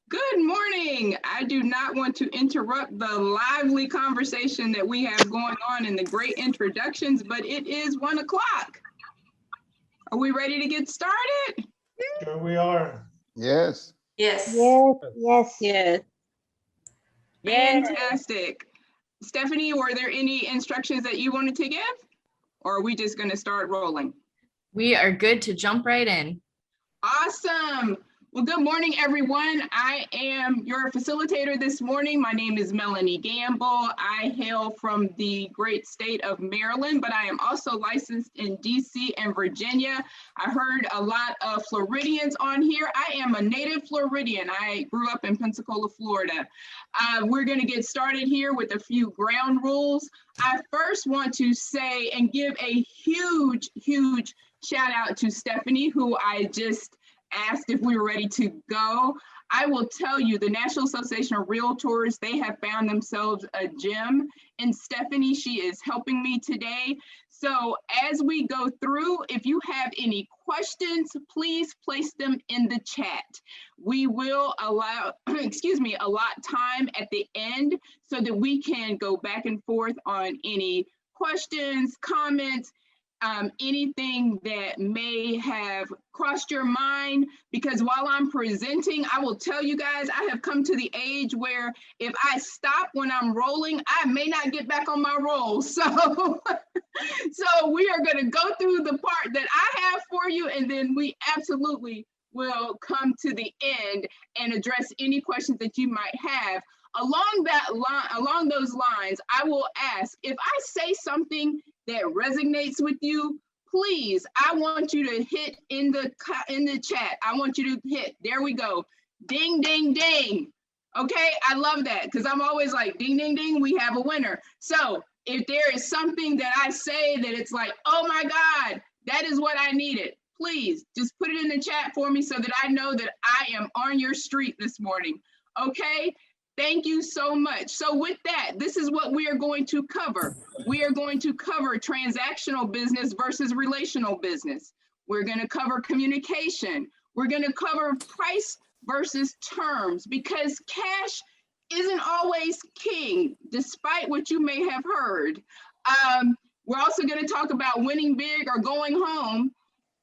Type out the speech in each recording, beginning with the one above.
Good morning. I do not want to interrupt the lively conversation that we have going on in the great introductions, but it is 1 o'clock. Are we ready to get started? Sure we are. Yes. Yes. Yes. Yes. Fantastic. Stephanie, were there any instructions that you wanted to give? Or are we just going to start rolling? We are good to jump right in. Awesome. Well, good morning, everyone. I am your facilitator this morning. My name is Melanie Gamble. I hail from the great state of Maryland, but I am also licensed in DC and Virginia. I heard a lot of Floridians on here. I am a native Floridian. I grew up in Pensacola, Florida. We're going to get started here with a few ground rules. I first want to say and give a huge shout out to Stephanie, who I just asked if we were ready to go. I will tell you, the National Association of Realtors, they have found themselves a gem. And Stephanie, she is helping me today. So as we go through, if you have any questions, please place them in the chat. We will allow, allot time at the end so that we can go back and forth on any questions, comments, anything that may have crossed your mind, because while I'm presenting, I will tell you guys, I have come to the age where if I stop when I'm rolling, I may not get back on my roll. So, we are going to go through the part that I have for you, and then we absolutely will come to the end and address any questions that you might have. Along those lines, I will ask, if I say something that resonates with you, please, I want you to hit in the chat. I want you to hit, there we go, ding, ding, ding. Okay, I love that, because I'm always like, ding, ding, ding, we have a winner. So if there is something that I say that it's like, oh my God, that is what I needed, please just put it in the chat for me so that I know that I am on your street this morning. Okay, thank you so much. So with that, this is what we are going to cover. We are going to cover transactional business versus relational business. We're going to cover communication. We're going to cover price versus terms, because cash isn't always king, despite what you may have heard. We're also going to talk about winning big or going home.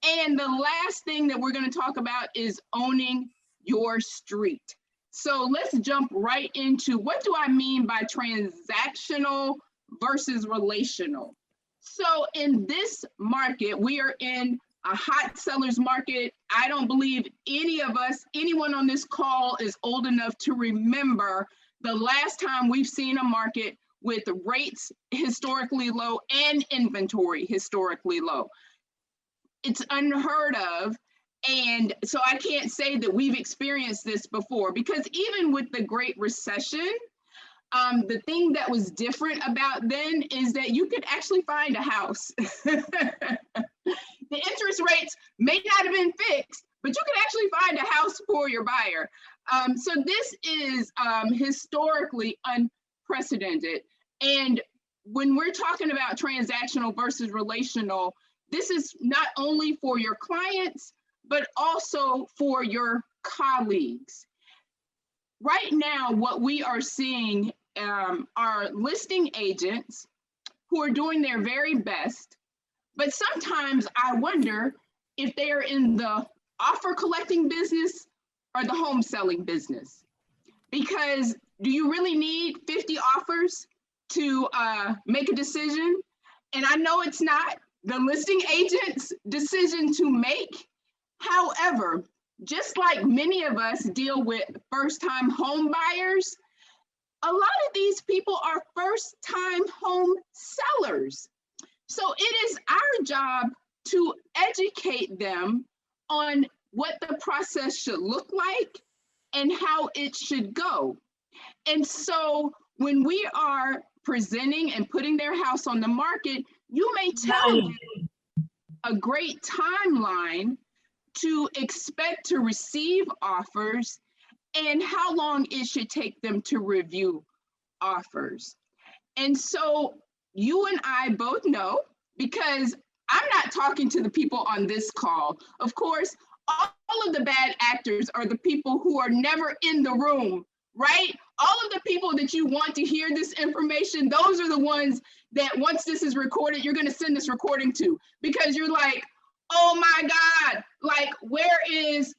And the last thing that we're going to talk about is owning your street. So let's jump right into, what do I mean by transactional versus relational? So in this market, we are in a hot seller's market. I don't believe anyone on this call is old enough to remember the last time we've seen a market with rates historically low and inventory historically low. It's unheard of. And so I can't say that we've experienced this before, because even with the Great Recession, the thing that was different about then is that you could actually find a house. The interest rates may not have been fixed, but you could actually find a house for your buyer. So this is historically unprecedented. And when we're talking about transactional versus relational, this is not only for your clients, but also for your colleagues. Right now, what we are seeing are listing agents who are doing their very best, but sometimes I wonder if they are in the offer collecting business or the home selling business. Because do you really need 50 offers to make a decision? And I know it's not the listing agent's decision to make. However, just like many of us deal with first-time home buyers, a lot of these people are first-time home sellers. So it is our job to educate them on what the process should look like and how it should go. And so when we are presenting and putting their house on the market, you may tell them a great timeline to expect to receive offers and how long it should take them to review offers. And so you and I both know, because I'm not talking to the people on this call. Of course, All of the bad actors are the people who are never in the room, right? All of the people that you want to hear this information, those are the ones that once this is recorded, you're going to send this recording to, because you're like, oh my God, like, where is,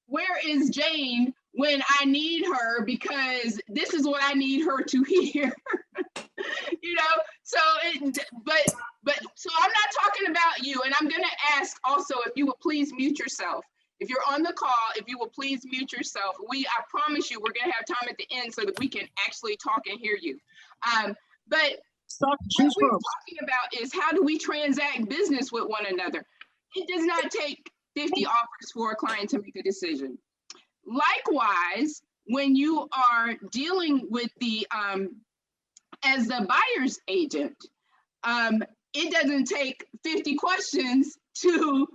where is Jane when I need her? Because this is what I need her to hear. So so I'm not talking about you, and I'm going to ask also if you would please mute yourself. If you're on the call, if you will please mute yourself. I promise you, we're going to have time at the end so that we can actually talk and hear you. But what we're talking about is, how do we transact business with one another? It does not take 50 offers for a client to make a decision. Likewise, when you are dealing with as the buyer's agent, it doesn't take 50 questions to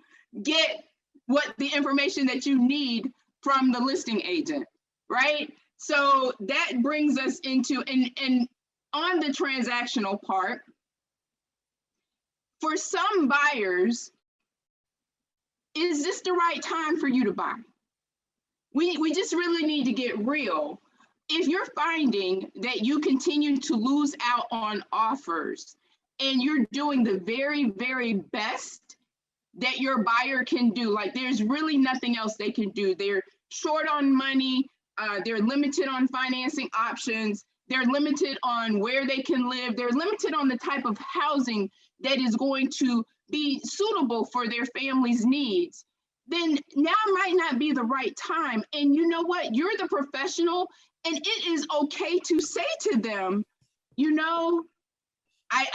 get what the information that you need from the listing agent, right? So that brings us into, and on the transactional part, for some buyers, is this the right time for you to buy? We just really need to get real. If you're finding that you continue to lose out on offers and you're doing the very, very best that your buyer can do, like there's really nothing else they can do. They're short on money, they're limited on financing options, they're limited on where they can live, they're limited on the type of housing that is going to be suitable for their family's needs, then now might not be the right time. And you know what? You're the professional, and it is okay to say to them,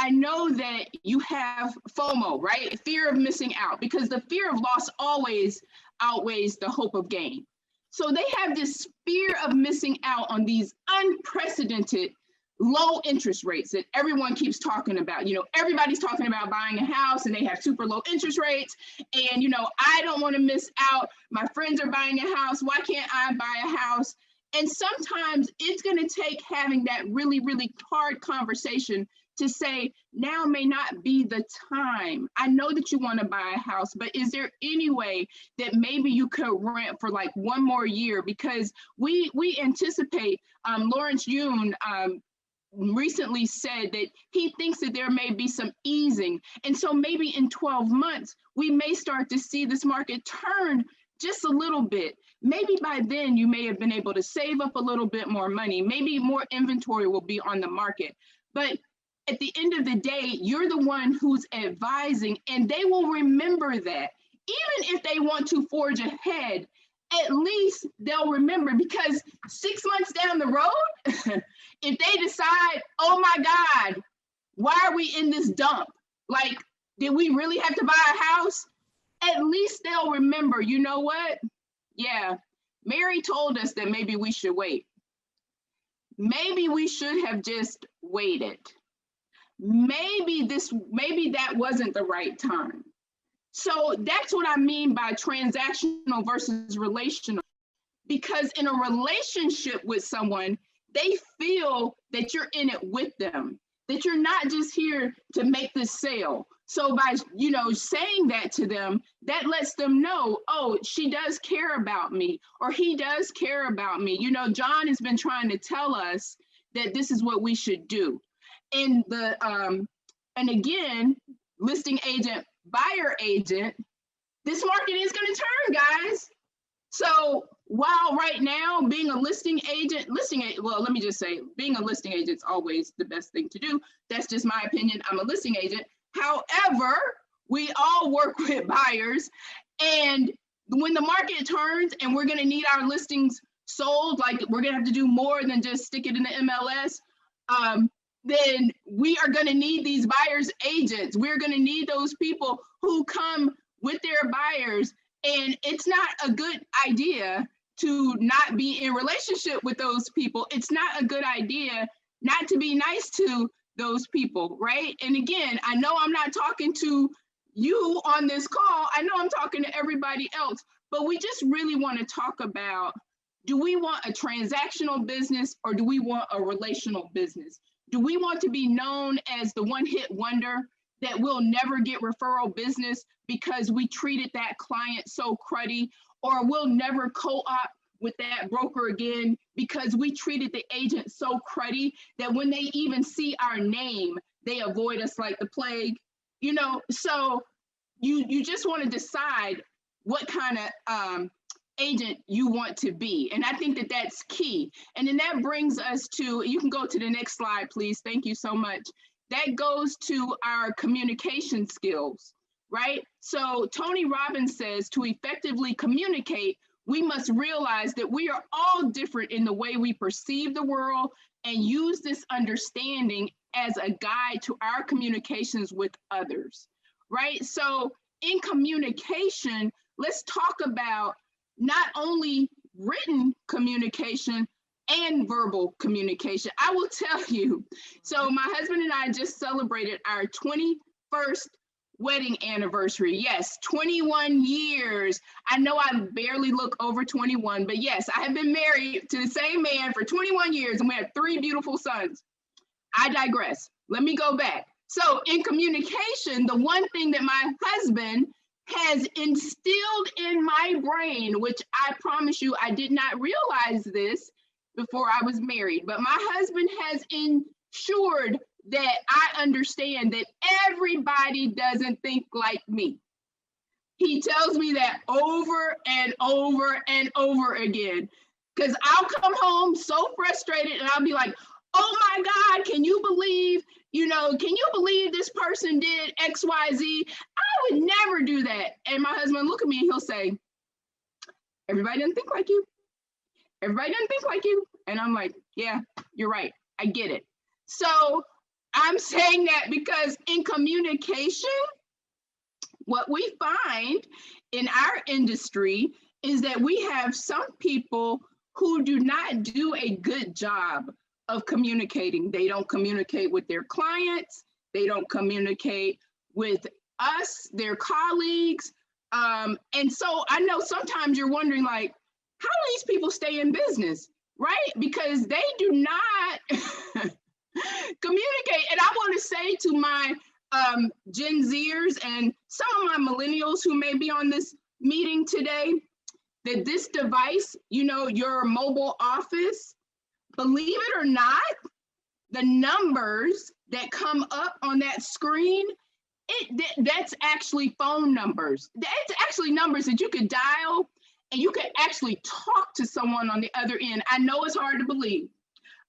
I know that you have FOMO, right? Fear of missing out, because the fear of loss always outweighs the hope of gain. So they have this fear of missing out on these unprecedented low interest rates that everyone keeps talking about. Everybody's talking about buying a house and they have super low interest rates. And, I don't want to miss out. My friends are buying a house. Why can't I buy a house? And sometimes it's going to take having that really, really hard conversation to say, now may not be the time. I know that you want to buy a house, but is there any way that maybe you could rent for like one more year? Because we anticipate, Lawrence Yun recently said that he thinks that there may be some easing. And so maybe in 12 months, we may start to see this market turn just a little bit. Maybe by then you may have been able to save up a little bit more money. Maybe more inventory will be on the market. But at the end of the day, you're the one who's advising, and they will remember that. Even if they want to forge ahead, at least they'll remember, because 6 months down the road, if they decide, oh my God, why are we in this dump? Like, did we really have to buy a house? At least they'll remember, you know what? Yeah, Mary told us that maybe we should wait. Maybe we should have just waited. Maybe that wasn't the right time. So that's what I mean by transactional versus relational. Because in a relationship with someone, they feel that you're in it with them, that you're not just here to make this sale. So by, saying that to them, that lets them know, oh, she does care about me, or he does care about me. John has been trying to tell us that this is what we should do. And and again, listing agent, buyer agent, this market is going to turn, guys. So while right now being a listing agent, let me just say, being a listing agent is always the best thing to do. That's just my opinion. I'm a listing agent. However, we all work with buyers, and when the market turns and we're going to need our listings sold, like we're going to have to do more than just stick it in the MLS, then we are going to need these buyers agents. We're going to need those people who come with their buyers. And it's not a good idea to not be in relationship with those people. It's not a good idea not to be nice to those people, right? And again, I know I'm not talking to you on this call. I know I'm talking to everybody else, but we just really want to talk about, do we want a transactional business or do we want a relational business? Do we want to be known as the one-hit wonder that we'll never get referral business because we treated that client so cruddy, or we'll never co-op with that broker again because we treated the agent so cruddy that when they even see our name, they avoid us like the plague. You know, so you just want to decide what kind of agent you want to be. And I think that that's key. And then that brings us to, you can go to the next slide, please. Thank you so much. That goes to our communication skills, right? So Tony Robbins says to effectively communicate, we must realize that we are all different in the way we perceive the world and use this understanding as a guide to our communications with others, right? So in communication, let's talk about not only written communication and verbal communication. I will tell you, so my husband and I just celebrated our 21st wedding anniversary. Yes, 21 years. I know I barely look over 21, but yes, I have been married to the same man for 21 years and we have 3 beautiful sons. I digress. Let me go back. So in communication, the one thing that my husband has instilled in my brain, which I promise you, I did not realize this before I was married, but my husband has ensured that I understand that everybody doesn't think like me. He tells me that over and over and over again, because I'll come home so frustrated and I'll be like, oh my God, can you believe, can you believe this person did X, Y, Z? I would never do that. And my husband look at me and he'll say, everybody doesn't think like you. Everybody doesn't think like you. And I'm like, yeah, you're right. I get it. So I'm saying that because in communication, what we find in our industry is that we have some people who do not do a good job of communicating. They don't communicate with their clients. They don't communicate with us, their colleagues. And so I know sometimes you're wondering, like, how do these people stay in business, right? Because they do not communicate. And I want to say to my Gen Zers and some of my millennials who may be on this meeting today, that this device, your mobile office, believe it or not, the numbers that come up on that screen, that's actually phone numbers. That's actually numbers that you could dial and you could actually talk to someone on the other end. I know it's hard to believe.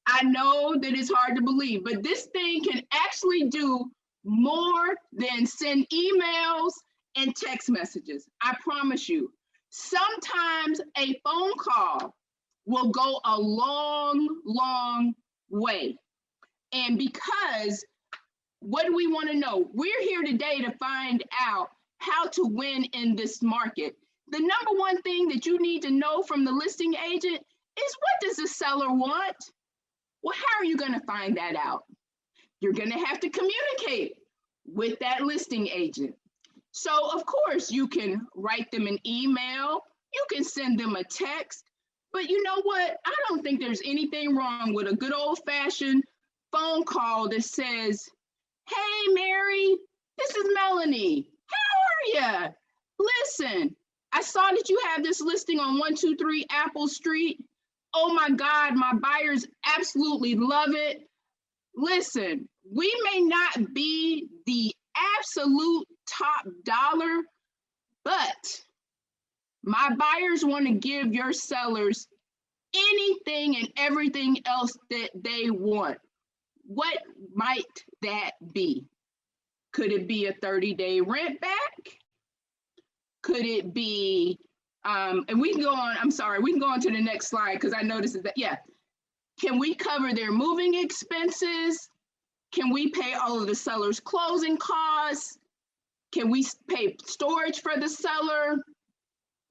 I know that it's hard to believe, but this thing can actually do more than send emails and text messages. I promise you. Sometimes a phone call will go a long, long way. And because what do we want to know? We're here today to find out how to win in this market. The number one thing that you need to know from the listing agent is, what does the seller want? Well, how are you going to find that out? You're going to have to communicate with that listing agent. So of course you can write them an email, you can send them a text, but you know what? I don't think there's anything wrong with a good old-fashioned phone call that says, hey, Mary, this is Melanie. How are you? Listen, I saw that you have this listing on 123 Apple Street. Oh my God, my buyers absolutely love it. Listen, we may not be the absolute top dollar, but my buyers want to give your sellers anything and everything else that they want. What might that be? Could it be a 30-day rent back? Could it be, and we can go on, I'm sorry, we can go on to the next slide because I noticed that, yeah. Can we cover their moving expenses? Can we pay all of the seller's closing costs? Can we pay storage for the seller?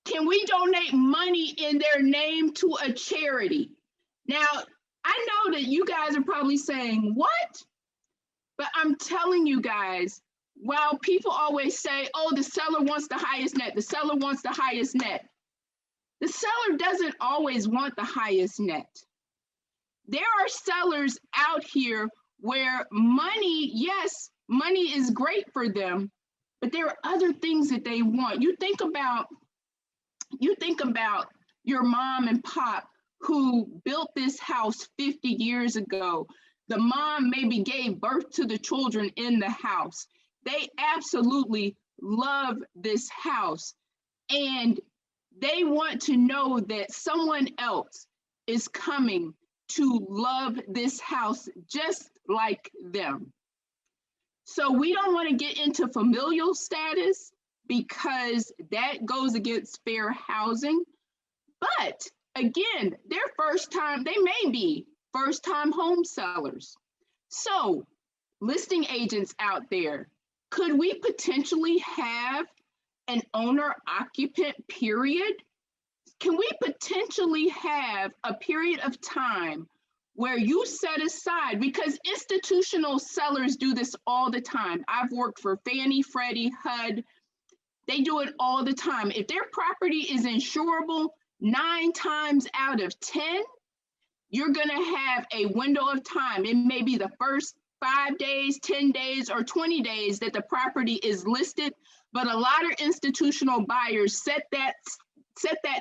Can we donate money in their name to a charity? Now, I know that you guys are probably saying, what? But I'm telling you guys, while people always say, oh, the seller wants the highest net, the seller wants the highest net, the seller doesn't always want the highest net. There are sellers out here where money, yes, money is great for them, but there are other things that they want. You think about your mom and pop who built this house 50 years ago. The mom maybe gave birth to the children in the house. They absolutely love this house, and they want to know that someone else is coming to love this house just like them. So we don't want to get into familial status because that goes against fair housing. But again, they may be first-time home sellers. So listing agents out there, could we potentially have an owner-occupant period? Can we potentially have a period of time where you set aside, because institutional sellers do this all the time. I've worked for Fannie, Freddie, HUD. They do it all the time. If their property is insurable, 9 times out of 10, you're gonna have a window of time. It may be the first 5 days, 10 days, or 20 days that the property is listed, but a lot of institutional buyers set that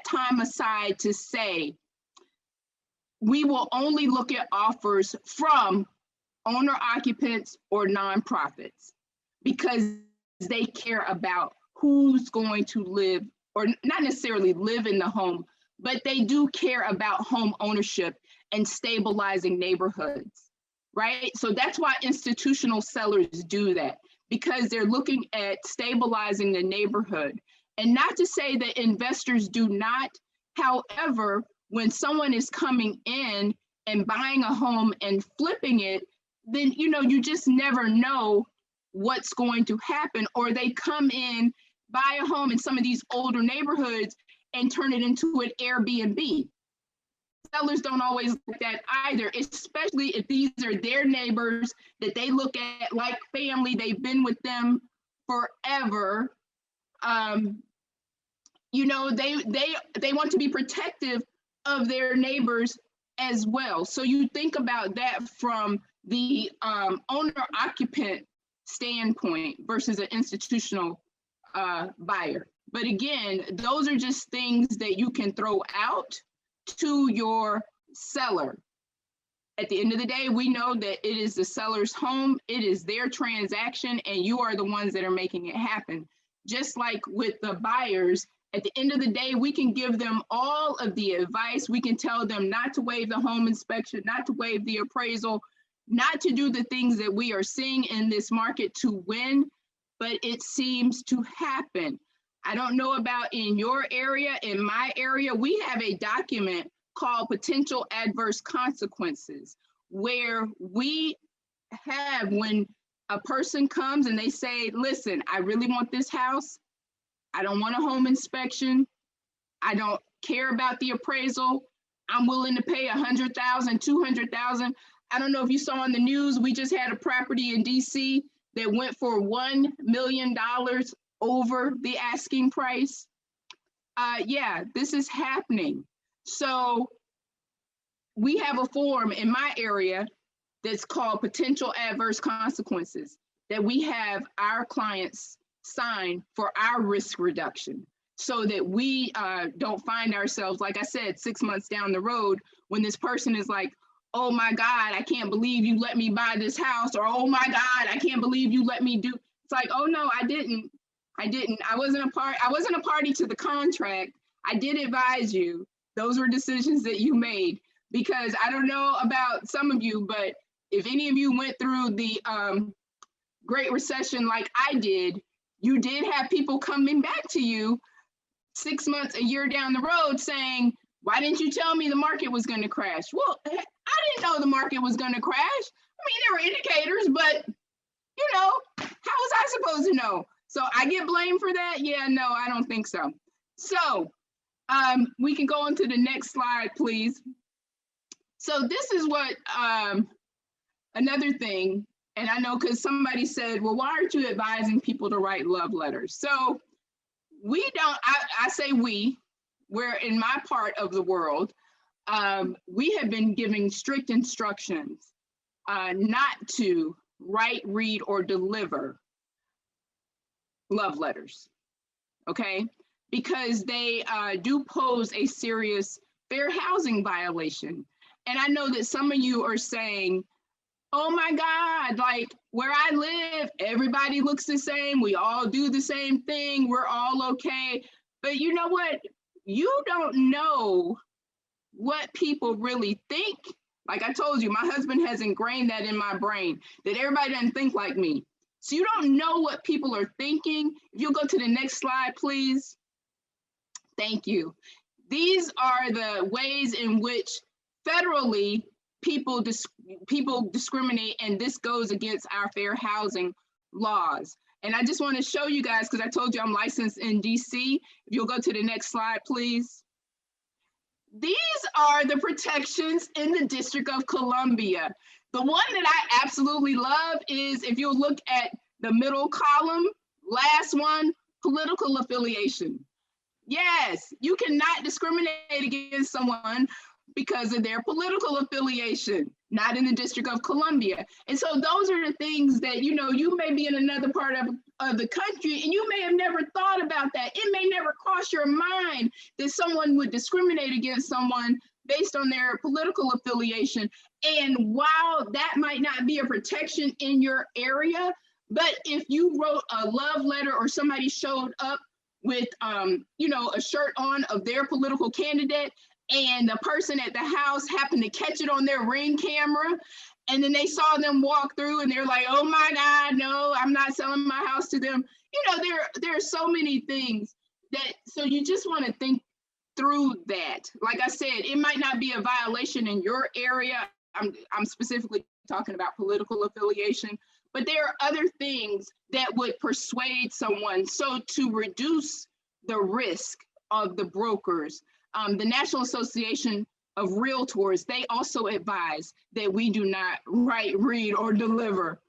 time aside to say, we will only look at offers from owner occupants or nonprofits because they care about who's going to live, or not necessarily live in the home, but they do care about home ownership and stabilizing neighborhoods, right? So that's why institutional sellers do that, because they're looking at stabilizing the neighborhood. And not to say that investors do not. However, when someone is coming in and buying a home and flipping it, then you just never know what's going to happen. Or they come in, buy a home in some of these older neighborhoods and turn it into an Airbnb. Sellers don't always like that either, especially if these are their neighbors that they look at like family. They've been with them forever. They want to be protective of their neighbors as well. So you think about that from the owner-occupant standpoint versus an institutional buyer. But again, those are just things that you can throw out to your seller. At the end of the day, we know that it is the seller's home, it is their transaction, and you are the ones that are making it happen. Just like with the buyers, at the end of the day, we can give them all of the advice. We can tell them not to waive the home inspection, not to waive the appraisal, not to do the things that we are seeing in this market to win, but it seems to happen. I don't know about in your area. In my area, we have a document called Potential Adverse Consequences, where we have, when a person comes and they say, listen, I really want this house. I don't want a home inspection. I don't care about the appraisal. I'm willing to pay $100,000, $200,000. I don't know if you saw on the news, we just had a property in DC that went for $1 million over the asking price. Yeah, this is happening. So we have a form in my area that's called Potential Adverse Consequences that we have our clients sign for our risk reduction, so that we don't find ourselves, like I said, 6 months down the road when this person is like, oh my God, I can't believe you let me buy this house, or oh my God, I can't believe you let me do. It's like, oh no, I didn't. I wasn't a party to the contract. I did advise you. Those were decisions that you made, because I don't know about some of you, but if any of you went through the Great Recession like I did, you did have people coming back to you 6 months, a year down the road saying, why didn't you tell me the market was going to crash? Well, I didn't know the market was going to crash. I mean, there were indicators, but how was I supposed to know? So I get blamed for that? Yeah, no, I don't think so. So we can go on to the next slide, please. So this is what, another thing, and I know because somebody said, well, why aren't you advising people to write love letters? So we don't, I say we're in my part of the world, we have been giving strict instructions not to write, read, or deliver love letters, okay? Because they do pose a serious fair housing violation. And I know that some of you are saying, oh my God, like where I live, everybody looks the same. We all do the same thing. We're all okay. But you know what? You don't know what people really think. Like I told you, my husband has ingrained that in my brain, that everybody doesn't think like me. So you don't know what people are thinking. If you'll go to the next slide, please. Thank you. These are the ways in which federally people discriminate, and this goes against our fair housing laws. And I just want to show you guys, because I told you I'm licensed in DC. If you'll go to the next slide, please. These are the protections in the District of Columbia. The one that I absolutely love is, if you'll look at the middle column, last one, political affiliation. Yes, you cannot discriminate against someone because of their political affiliation, not in the District of Columbia. And so those are the things that, you know, you may be in another part of the country and you may have never thought about that. It may never cross your mind that someone would discriminate against someone based on their political affiliation. And while that might not be a protection in your area, but if you wrote a love letter or somebody showed up with, you know, a shirt on of their political candidate, and the person at the house happened to catch it on their Ring camera, and then they saw them walk through and they're like, oh my God, no, I'm not selling my house to them. You know, there are so many things that, so you just want to think through that. Like I said, it might not be a violation in your area. I'm specifically talking about political affiliation, but there are other things that would persuade someone. So to reduce the risk of the brokers, the National Association of Realtors, they also advise that we do not write, read, or deliver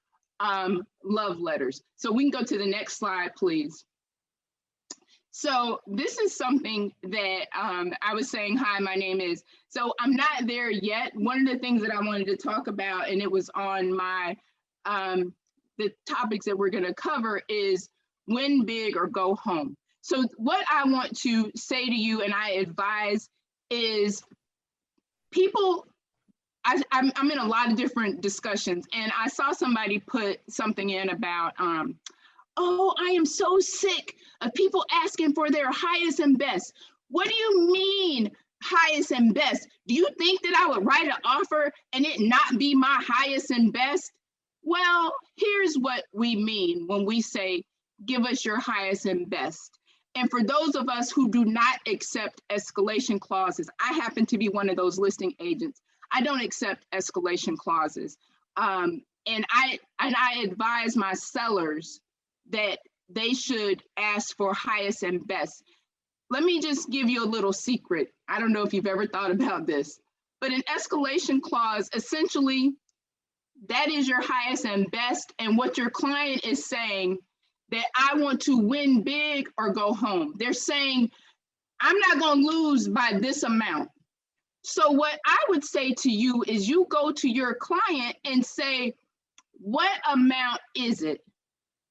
love letters. So we can go to the next slide, please. So this is something that I was saying, hi, my name is. So I'm not there yet. One of the things that I wanted to talk about, and it was on my, the topics that we're gonna cover, is win big or go home. So what I want to say to you, and I advise, is people, I'm in a lot of different discussions, and I saw somebody put something in about, oh, I am so sick of people asking for their highest and best. What do you mean highest and best? Do you think that I would write an offer and it not be my highest and best? Well, here's what we mean when we say, give us your highest and best. And for those of us who do not accept escalation clauses, I happen to be one of those listing agents. I don't accept escalation clauses. And I advise my sellers that they should ask for highest and best. Let me just give you a little secret. I don't know if you've ever thought about this, but an escalation clause, essentially, that is your highest and best. And what your client is saying, that I want to win big or go home. They're saying, I'm not gonna lose by this amount. So what I would say to you is you go to your client and say, what amount is it?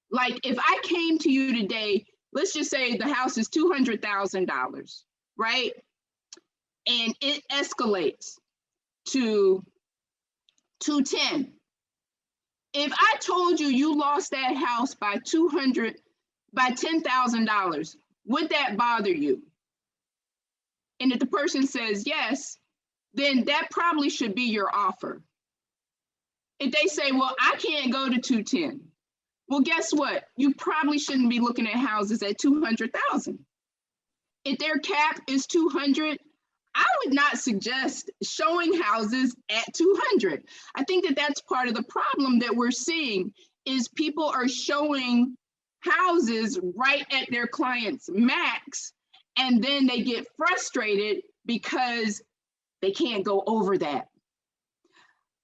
Like if I came to you today, let's just say the house is $200,000, right? And it escalates to 210. If I told you you lost that house by $10,000, would that bother you? And if the person says yes, then that probably should be your offer. If they say, well, I can't go to 210. Well, guess what? You probably shouldn't be looking at houses at 200,000. If their cap is 200, I would not suggest showing houses at 200. I think that that's part of the problem that we're seeing is people are showing houses right at their client's max, and then they get frustrated because they can't go over that.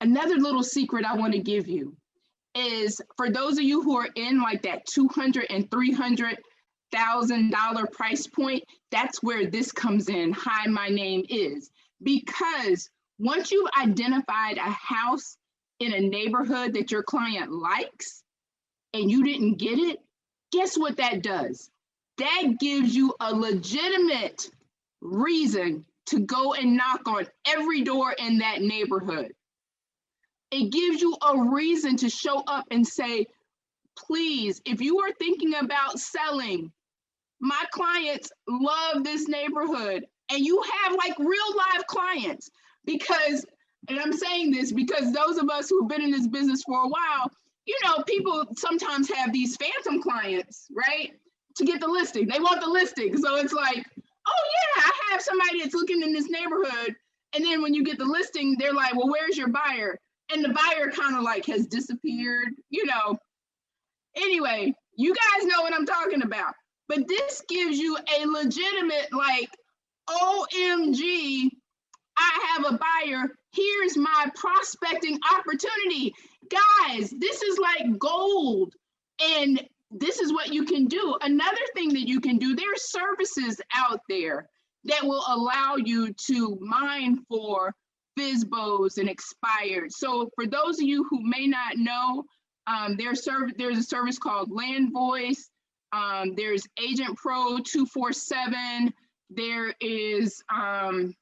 Another little secret I want to give you is for those of you who are in like that $200,000 and $300,000 price point, that's where this comes in. Hi, my name is. Because once you've identified a house in a neighborhood that your client likes and you didn't get it, guess what that does? That gives you a legitimate reason to go and knock on every door in that neighborhood. It gives you a reason to show up and say, please, if you are thinking about selling, my clients love this neighborhood, and you have like real live clients, because, and I'm saying this because those of us who've been in this business for a while, you know, people sometimes have these phantom clients, right? To get the listing, they want the listing. So it's like, oh yeah, I have somebody that's looking in this neighborhood. And then when you get the listing, they're like, well, where's your buyer? And the buyer kind of like has disappeared, you know. Anyway, you guys know what I'm talking about. But this gives you a legitimate, like, OMG, I have a buyer. Here's my prospecting opportunity. Guys, this is like gold. And this is what you can do. Another thing that you can do, there are services out there that will allow you to mine for FSBOs and expired. So for those of you who may not know, there's a service called Land Voice. There's Agent Pro 247. There is I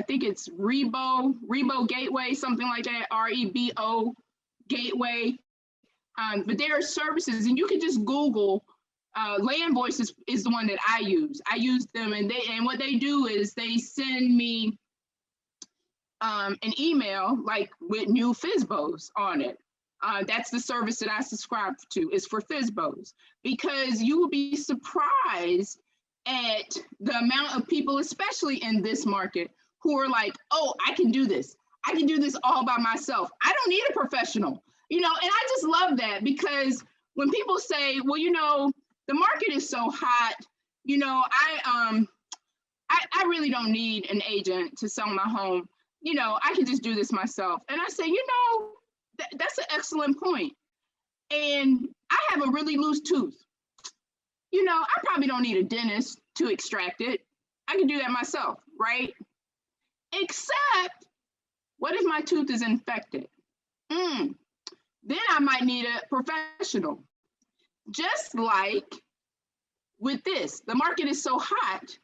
think it's Rebo Gateway, something like that, REBO Gateway. But there are services, and you can just Google. Land Voice is the one that I use. I use them, and what they do is they send me an email like with new FSBOs on it. That's the service that I subscribe to, is for FSBOs, because you will be surprised at the amount of people, especially in this market, who are like, oh, I can do this. I can do this all by myself. I don't need a professional, you know, and I just love that, because when people say, well, you know, the market is so hot, you know, I really don't need an agent to sell my home. You know, I can just do this myself. And I say, you know, that's an excellent point. And I have a really loose tooth. You know, I probably don't need a dentist to extract it. I can do that myself, right? Except, what if my tooth is infected? Then I might need a professional. Just like with this, the market is so hot,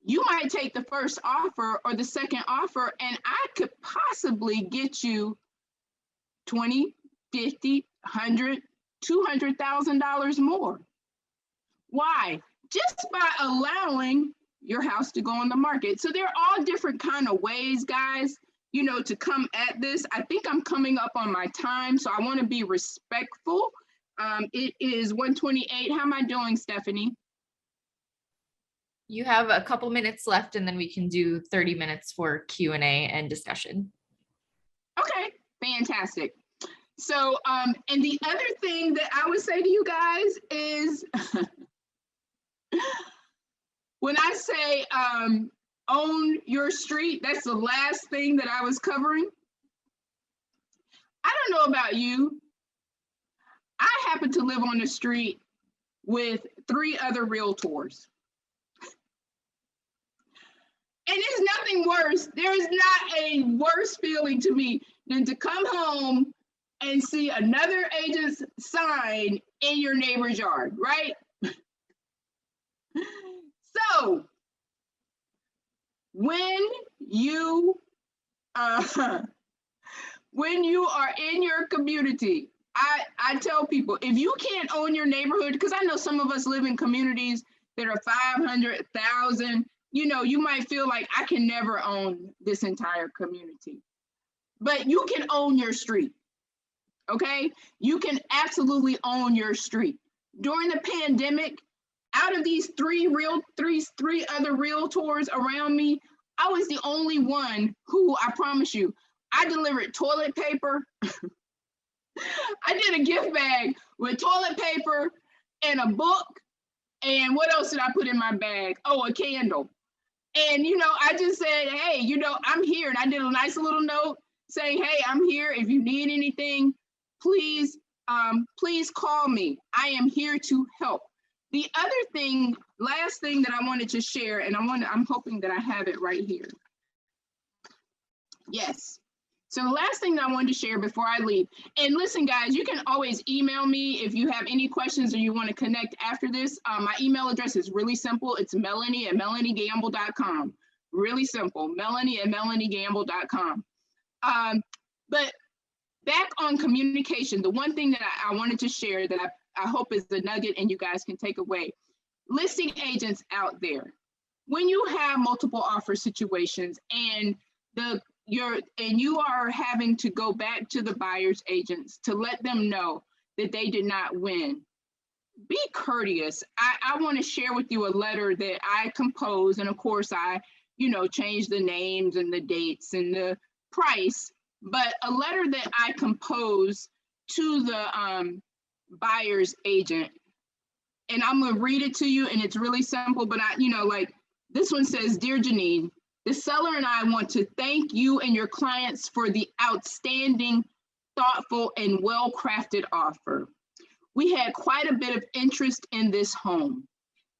you might take the first offer or the second offer, and I could possibly get you $20, $50, $100, $200,000 more. Why? Just by allowing your house to go on the market. So there are all different kind of ways, guys, you know, to come at this. I think I'm coming up on my time, so I want to be respectful. It is 1:28. How am I doing, Stephanie? You have a couple minutes left, and then we can do 30 minutes for Q&A and discussion. Okay, fantastic. So, and the other thing that I would say to you guys is, when I say own your street, that's the last thing that I was covering. I don't know about you. I happen to live on the street with 3 other realtors. And there's nothing worse. There is not a worse feeling to me than to come home and see another agent's sign in your neighbor's yard, right? So when you are in your community, I tell people, if you can't own your neighborhood, because I know some of us live in communities that are 500,000, you know, you might feel like I can never own this entire community, but you can own your street. Okay, you can absolutely own your street. During the pandemic, out of these three other realtors around me, I was the only one who, I promise you, I delivered toilet paper. I did a gift bag with toilet paper and a book. And what else did I put in my bag? Oh, a candle. And, you know, I just said, hey, you know, I'm here. And I did a nice little note saying, hey, I'm here. If you need anything, please call me. I am here to help. The other thing, last thing that I wanted to share, and I'm hoping that I have it right here. Yes. So the last thing that I wanted to share before I leave, and listen, guys, you can always email me if you have any questions or you want to connect after this. My email address is really simple. It's melanie@melaniegamble.com. Really simple, melanie@melaniegamble.com. But back on communication, the one thing that I wanted to share that I hope is the nugget and you guys can take away. Listing agents out there, when you have multiple offer situations and you are having to go back to the buyer's agents to let them know that they did not win, be courteous. I want to share with you a letter that I composed, and of course I, changed the names and the dates and the price, but a letter that I composed to the buyer's agent, and I'm gonna read it to you, and it's really simple, but like this one says, "Dear Janine, the seller and I want to thank you and your clients for the outstanding, thoughtful, and well-crafted offer. We had quite a bit of interest in this home.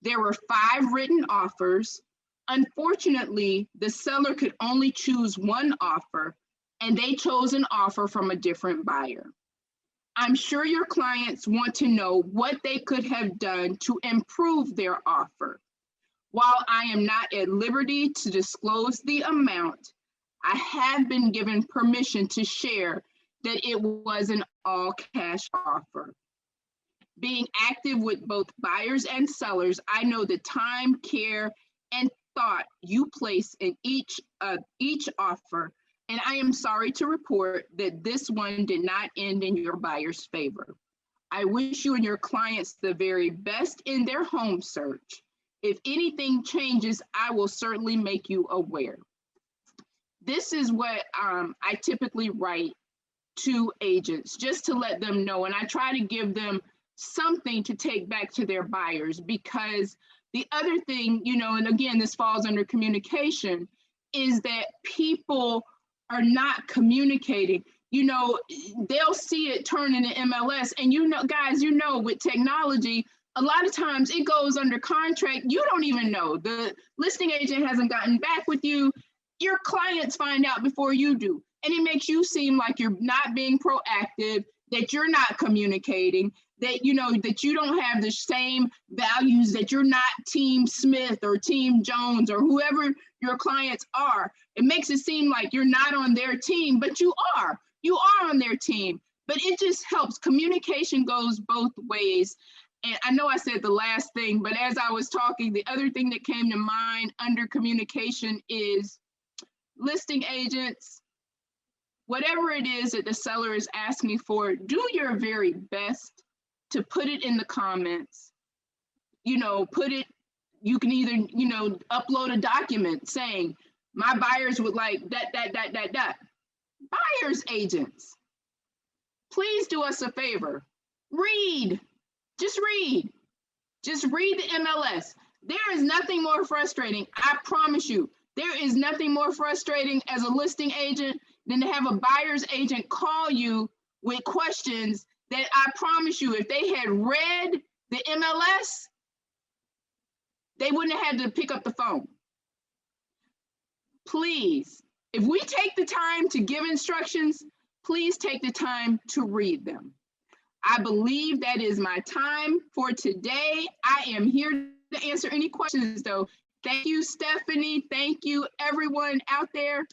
There were 5 written offers. Unfortunately, the seller could only choose one offer, and they chose an offer from a different buyer. I'm sure your clients want to know what they could have done to improve their offer. While I am not at liberty to disclose the amount, I have been given permission to share that it was an all-cash offer. Being active with both buyers and sellers, I know the time, care, and thought you place in each offer, and I am sorry to report that this one did not end in your buyer's favor. I wish you and your clients the very best in their home search. If anything changes, I will certainly make you aware." This is what I typically write to agents, just to let them know. And I try to give them something to take back to their buyers, because the other thing, and again, this falls under communication, is that people are not communicating. They'll see it turn into MLS, and guys, with technology, a lot of times it goes under contract. You don't even know. The listing agent hasn't gotten back with you. Your clients find out before you do. And it makes you seem like you're not being proactive, that you're not communicating, that, that you don't have the same values, that you're not Team Smith or Team Jones or whoever your clients are. It makes it seem like you're not on their team, but you are. You are on their team. But it just helps. Communication goes both ways. And I know I said the last thing, but as I was talking, the other thing that came to mind under communication is listing agents, whatever it is that the seller is asking for, do your very best to put it in the comments. You can either, upload a document saying, my buyers would like that. Buyers agents, please do us a favor. Just read the MLS. There is nothing more frustrating. I promise you, there is nothing more frustrating as a listing agent than to have a buyer's agent call you with questions that I promise you, if they had read the MLS, they wouldn't have had to pick up the phone. Please, if we take the time to give instructions, please take the time to read them. I believe that is my time for today. I am here to answer any questions, though. Thank you, Stephanie. Thank you, everyone out there.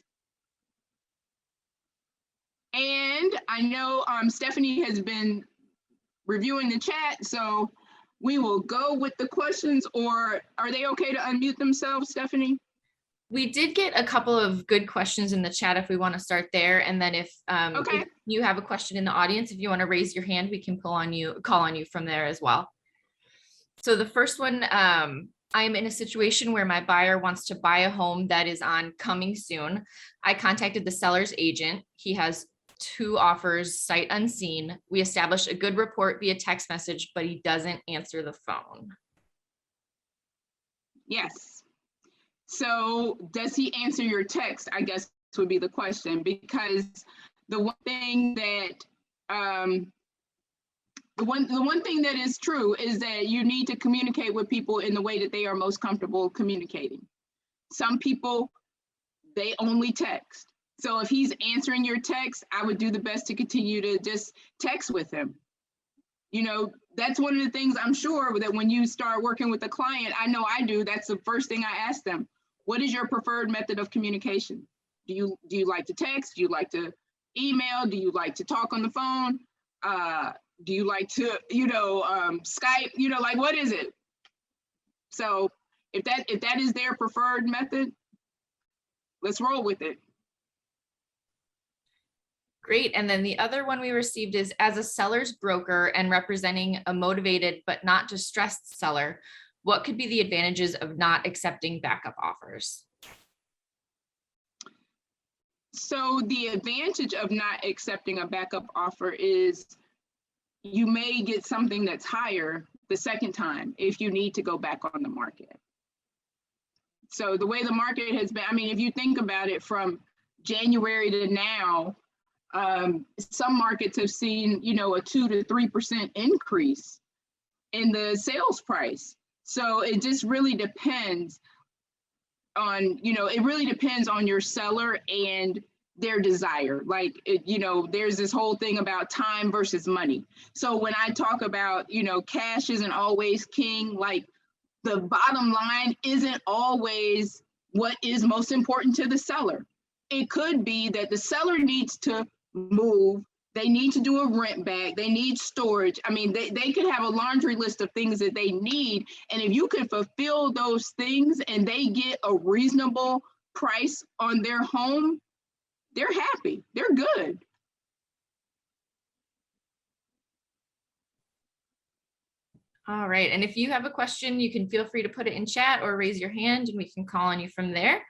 And I know Stephanie has been reviewing the chat, so we will go with the questions, or are they okay to unmute themselves, Stephanie? We did get a couple of good questions in the chat if we want to start there. And then if you have a question in the audience, if you want to raise your hand, we can call on you from there as well. So the first one, I am in a situation where my buyer wants to buy a home that is on coming soon. I contacted the seller's agent. He has 2 offers, sight unseen. We established a good report via text message, but he doesn't answer the phone. Yes. So does he answer your text, I guess would be the question, because the one thing that the one thing that is true is that you need to communicate with people in the way that they are most comfortable communicating. Some people, they only text. So if he's answering your text, I would do the best to continue to just text with him. You know, that's one of the things I'm sure that when you start working with a client, I know I do, that's the first thing I ask them. What is your preferred method of communication? Do you like to text? Do you like to email? Do you like to talk on the phone? Do you like to, Skype? Like, what is it? So if that is their preferred method, let's roll with it. Great. And then the other one we received is, as a seller's broker and representing a motivated but not distressed seller, what could be the advantages of not accepting backup offers? So the advantage of not accepting a backup offer is you may get something that's higher the second time if you need to go back on the market. So the way the market has been, I mean, if you think about it from January to now, some markets have seen, a 2 to 3% increase in the sales price. So it just really depends on, it really depends on your seller and their desire. Like, there's this whole thing about time versus money. So when I talk about, cash isn't always king, like the bottom line isn't always what is most important to the seller. It could be that the seller needs to move, they need to do a rent back, they need storage. I mean, they could have a laundry list of things that they need. And if you can fulfill those things and they get a reasonable price on their home, they're happy, they're good. All right. And if you have a question, you can feel free to put it in chat or raise your hand and we can call on you from there.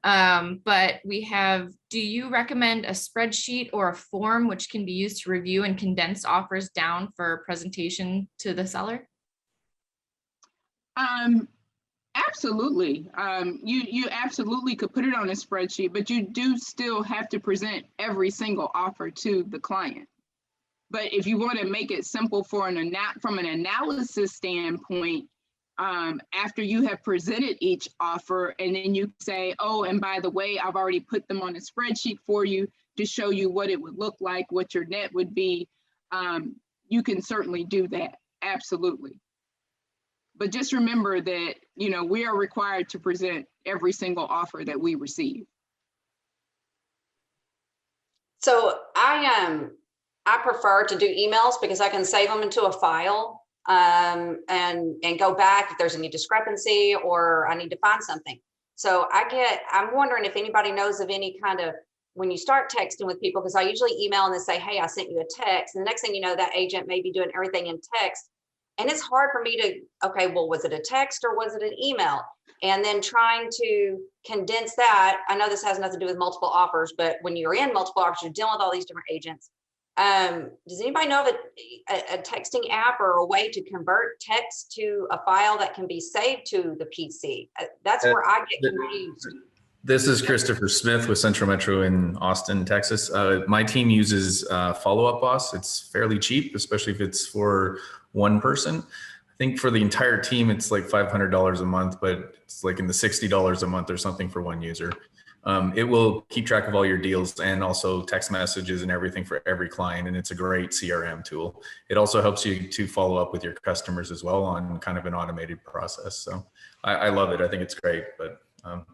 But we have, do you recommend a spreadsheet or a form which can be used to review and condense offers down for presentation to the seller? Absolutely. You absolutely could put it on a spreadsheet, but you do still have to present every single offer to the client. But if you want to make it simple from an analysis standpoint, after you have presented each offer, and then you say, oh, and by the way, I've already put them on a spreadsheet for you to show you what it would look like, what your net would be. You can certainly do that. Absolutely. But just remember that, we are required to present every single offer that we receive. So I prefer to do emails because I can save them into a file and go back if there's any discrepancy or I need to find something. So I'm wondering if anybody knows of any kind of, when you start texting with people, because I usually email and they say, hey, I sent you a text. And the next thing you know, that agent may be doing everything in text. And it's hard for me to, okay, well, was it a text or was it an email? And then trying to condense that. I know this has nothing to do with multiple offers, but when you're in multiple offers, you're dealing with all these different agents. Does anybody know of a texting app or a way to convert text to a file that can be saved to the PC? That's where I get confused. This is Christopher Smith with Central Metro in Austin, Texas. My team uses Follow-Up Boss. It's fairly cheap, especially if it's for one person. I think for the entire team, it's like $500 a month, but it's like in the $60 a month or something for one user. It will keep track of all your deals and also text messages and everything for every client. And it's a great CRM tool. It also helps you to follow up with your customers as well on kind of an automated process. So I love it. I think it's great, but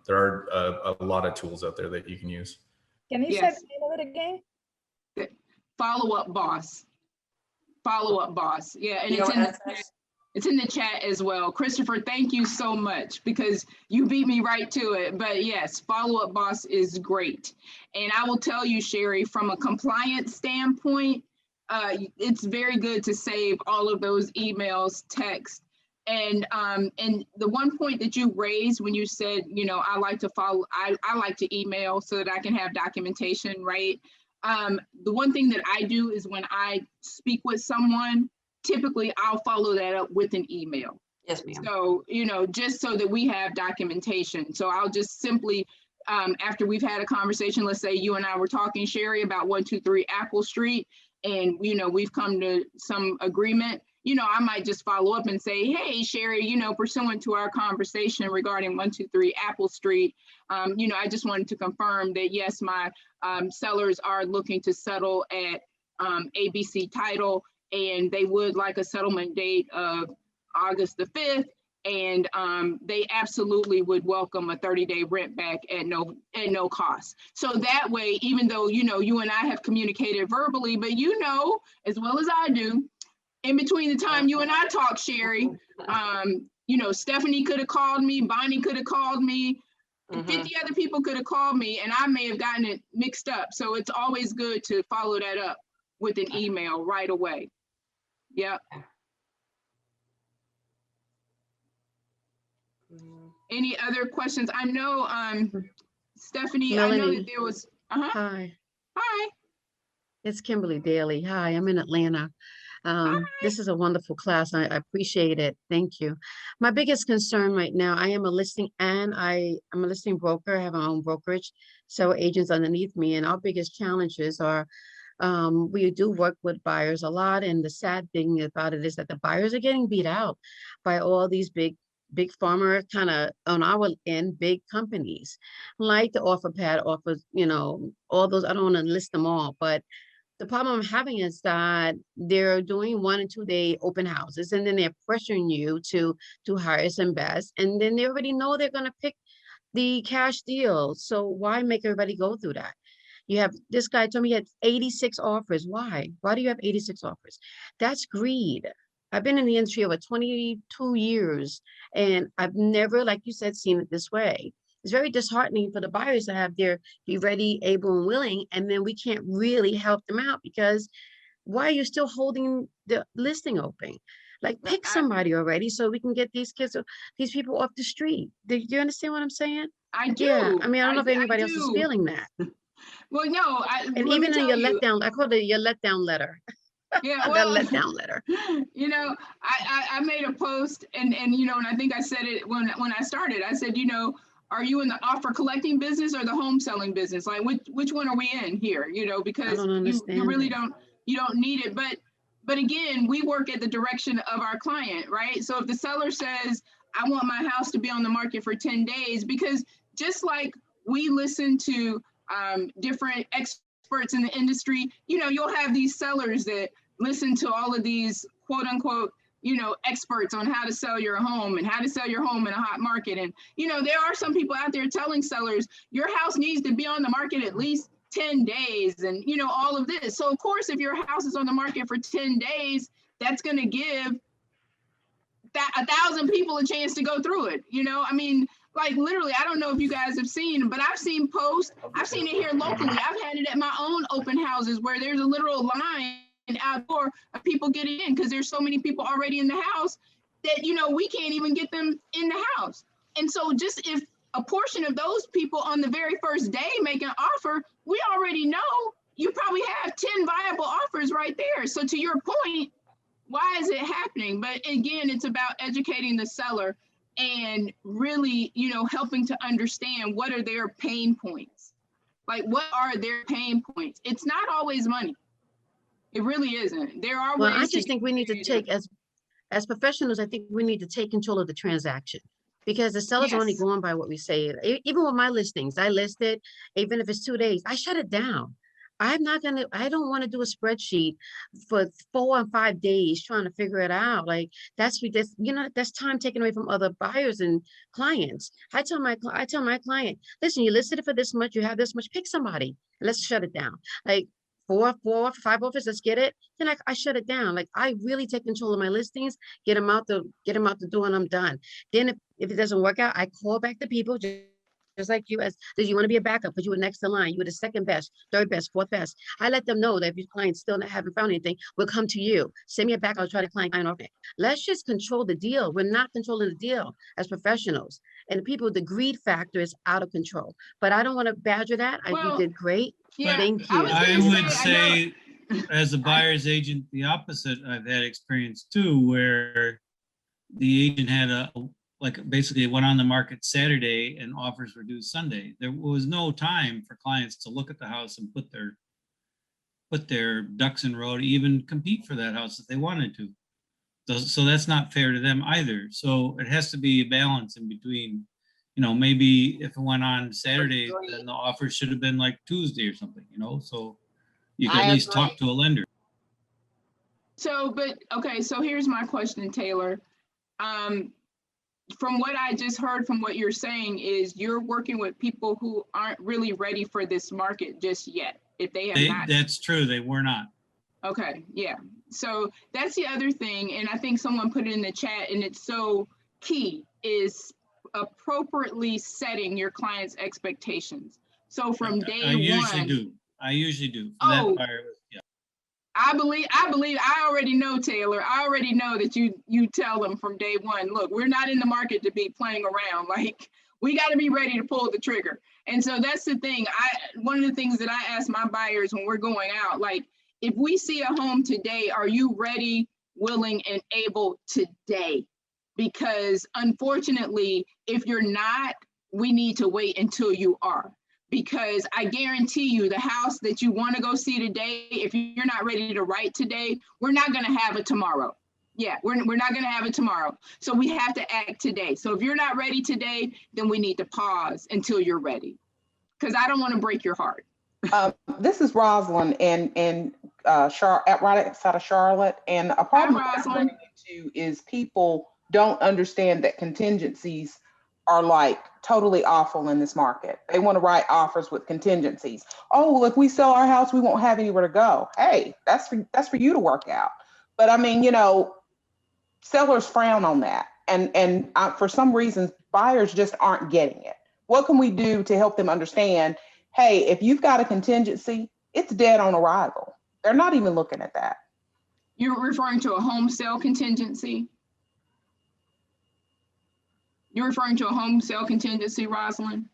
there are a lot of tools out there that you can use. Can you say the name of it again? Follow-Up Boss. Follow-Up Boss. Yeah, and it's in the chat as well. Christopher, thank you so much because you beat me right to it. But yes, Follow-Up Boss is great. And I will tell you, Sherry, from a compliance standpoint, it's very good to save all of those emails, text. And the one point that you raised when you said, I like to email so that I can have documentation, right? The one thing that I do is when I speak with someone, typically I'll follow that up with an email. Yes, ma'am. So, just so that we have documentation. So I'll just simply, after we've had a conversation, let's say you and I were talking, Sherry, about 123 Apple Street, and, we've come to some agreement, I might just follow up and say, hey, Sherry, pursuant to our conversation regarding 123 Apple Street, I just wanted to confirm that, yes, my sellers are looking to settle at ABC Title, and they would like a settlement date of August the 5th. And they absolutely would welcome a 30-day rent back at no cost. So that way, even though, you and I have communicated verbally, but as well as I do, in between the time you and I talk, Sherry, Stephanie could have called me, Bonnie could have called me, 50 other people could have called me, and I may have gotten it mixed up. So it's always good to follow that up with an email right away. Yep. Any other questions? I know, Stephanie, Melanie. I know that there was, Hi, Hi. it's Kimberly Daly. Hi, I'm in Atlanta. This is a wonderful class. I appreciate it. Thank you. My biggest concern right now, I am a listing and I'm a listing broker. I have my own brokerage, several agents underneath me, and our biggest challenges are we do work with buyers a lot, and the sad thing about it is that the buyers are getting beat out by all these big pharma kind of on our end, big companies like the OfferPad offers, all those. I don't want to list them all, but the problem I'm having is that they're doing 1 and 2 day open houses, and then they're pressuring you to do highest and best, and then they already know they're going to pick the cash deal. So why make everybody go through that? You have this guy told me he had 86 offers. Why? Why do you have 86 offers? That's greed. I've been in the industry over 22 years, and I've never, like you said, seen it this way. It's very disheartening for the buyers to have their be ready, able, and willing, and then we can't really help them out because why are you still holding the listing open? Like, pick somebody already so we can get these people off the street. Do you understand what I'm saying? I do. Yeah, I mean, I don't know if anybody else is feeling that. Well, no, and even in your letdown, I call it your letdown letter. Yeah, well, that letdown letter. I made a post, and I think I said it when I started. I said, are you in the offer collecting business or the home selling business? Like, which one are we in here? Because you really don't need it. But again, we work at the direction of our client, right? So if the seller says, I want my house to be on the market for 10 days, because just like we listen to different experts in the industry, you'll have these sellers that listen to all of these quote unquote, experts on how to sell your home and how to sell your home in a hot market. And, there are some people out there telling sellers your house needs to be on the market at least 10 days and, all of this. So of course, if your house is on the market for 10 days, that's going to give that 1,000 people a chance to go through it. Like literally, I don't know if you guys have seen, but I've seen posts, I've seen it here locally. I've had it at my own open houses where there's a literal line outdoor of people getting in because there's so many people already in the house that, we can't even get them in the house. And so just if a portion of those people on the very first day make an offer, we already know you probably have 10 viable offers right there. So to your point, why is it happening? But again, it's about educating the seller and really, helping to understand what are their pain points. Like, what are their pain points? It's not always money. It really isn't. There are ways. I just think we need to take, as professionals, I think we need to take control of the transaction because the seller's only going by what we say. Even with my listings, I list it, even if it's 2 days, I shut it down. I don't want to do a spreadsheet for 4 and 5 days trying to figure it out. Like that's time taken away from other buyers and clients. I tell my client, listen, you listed it for this much, you have this much, pick somebody, let's shut it down. Like 4, 5 offers, let's get it. Then I shut it down. Like I really take control of my listings, get them out the door, and I'm done. Then if it doesn't work out, I call back the people just like you. Did you want to be a backup? Because you were next in line. You were the second best, third best, fourth best. I let them know that if your clients still haven't found anything, we'll come to you. Send me a back. I'll try to client. Okay. Let's just control the deal. We're not controlling the deal as professionals. And the greed factor is out of control. But I don't want to badger that. You did great. Yeah, thank you. I would say, as a buyer's agent, the opposite. I've had experience too, where the agent had basically went on the market Saturday and offers were due Sunday. There was no time for clients to look at the house and put their ducks in a row to even compete for that house if they wanted to. So that's not fair to them either. So it has to be a balance in between, you know, maybe if it went on Saturday, then the offer should have been like Tuesday or something, you know, so you can at least talk to a lender. So, but, okay, so here's my question, Taylor. From what I just heard from what you're saying is you're working with people who aren't really ready for this market just yet. If they have not. That's true, they were not. Okay, yeah. So that's the other thing, and I think someone put it in the chat, and it's so key, is appropriately setting your client's expectations. So from day one. I usually do. For Oh, that buyer, yeah. I believe, I already know, Taylor. I already know that you tell them from day one, look, we're not in the market to be playing around. Like, we got to be ready to pull the trigger. And so that's the thing. One of the things that I ask my buyers when we're going out, like, if we see a home today, are you ready, willing, and able today? Because unfortunately, if you're not, we need to wait until you are. Because I guarantee you the house that you want to go see today, if you're not ready to write today, we're not going to have it tomorrow. Yeah, we're not going to have it tomorrow. So we have to act today. So if you're not ready today, then we need to pause until you're ready. Because I don't want to break your heart. This is Rosalind and right outside of Charlotte. And a problem I'm running into is people don't understand that contingencies are like totally awful in this market. They want to write offers with contingencies. Oh, well, if we sell our house, we won't have anywhere to go. Hey, that's for you to work out. But I mean, you know, sellers frown on that. And for some reason, buyers just aren't getting it. What can we do to help them understand, hey, if you've got a contingency, it's dead on arrival. They're not even looking at that. You're referring to a home sale contingency? You're referring to a home sale contingency, Rosalind?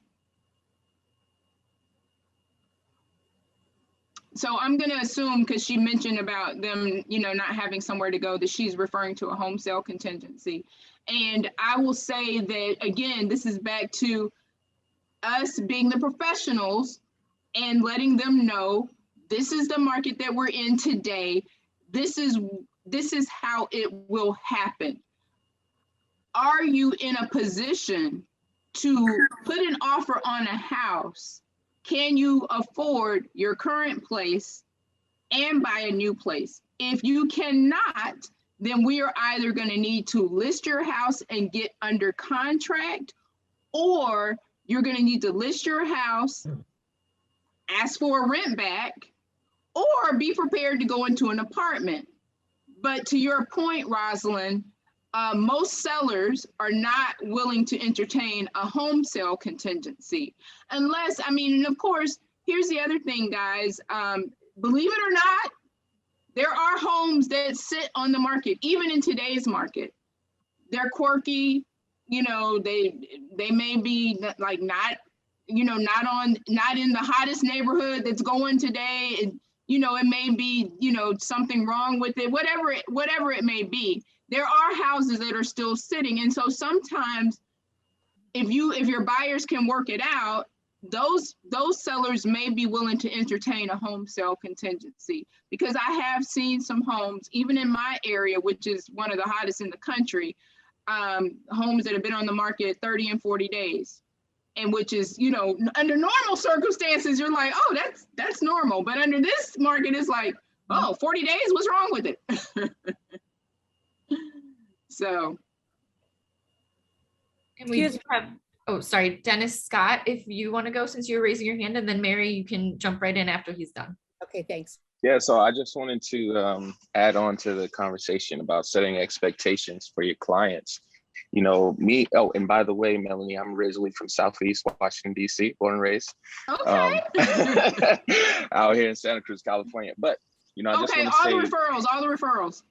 So I'm going to assume, because she mentioned about them, you know, not having somewhere to go, that she's referring to a home sale contingency. And I will say that, again, this is back to us being the professionals and letting them know this is the market that we're in today. This is how it will happen. Are you in a position to put an offer on a house? Can you afford your current place and buy a new place? If you cannot, then we are either going to need to list your house and get under contract, or you're going to need to list your house, ask for a rent back, or be prepared to go into an apartment. But to your point, Rosalind, most sellers are not willing to entertain a home sale contingency unless, I mean, and of course, here's the other thing, guys, believe it or not, there are homes that sit on the market, even in today's market. They're quirky, you know, they may be like not, you know, not in the hottest neighborhood that's going today. And, you know, it may be, you know, something wrong with it, whatever it may be. There are houses that are still sitting. And so sometimes if your buyers can work it out, those sellers may be willing to entertain a home sale contingency, because I have seen some homes, even in my area, which is one of the hottest in the country, homes that have been on the market 30 and 40 days. And which is, you know, under normal circumstances, you're like, oh, that's normal. But under this market, it's like, oh, 40 days, what's wrong with it? So. And we have, oh, sorry, Dennis Scott, if you want to go, since you're raising your hand, and then Mary, you can jump right in after he's done. Okay, thanks. Yeah, so I just wanted to add on to the conversation about setting expectations for your clients. You know, oh, and by the way, Melanie, I'm originally from Southeast Washington, D.C., born and raised. Okay. Out here in Santa Cruz, California. But, you know, I just want to say— all the referrals.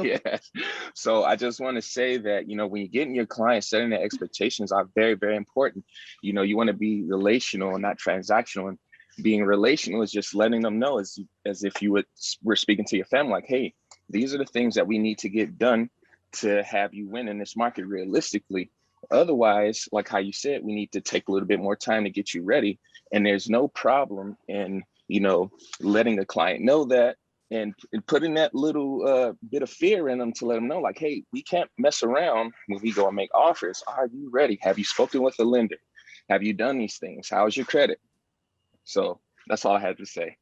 Yeah. So I just want to say that, you know, when you're getting your clients, setting their expectations are very, very important. You know, you want to be relational and not transactional. And being relational is just letting them know as if you were speaking to your family, like, hey, these are the things that we need to get done to have you win in this market realistically. Otherwise, like how you said, we need to take a little bit more time to get you ready. And there's no problem in, you know, letting a client know that, you know, and putting that little bit of fear in them to let them know, like, hey, we can't mess around when we go and make offers. Are you ready? Have you spoken with the lender? Have you done these things? How's your credit? So that's all I had to say.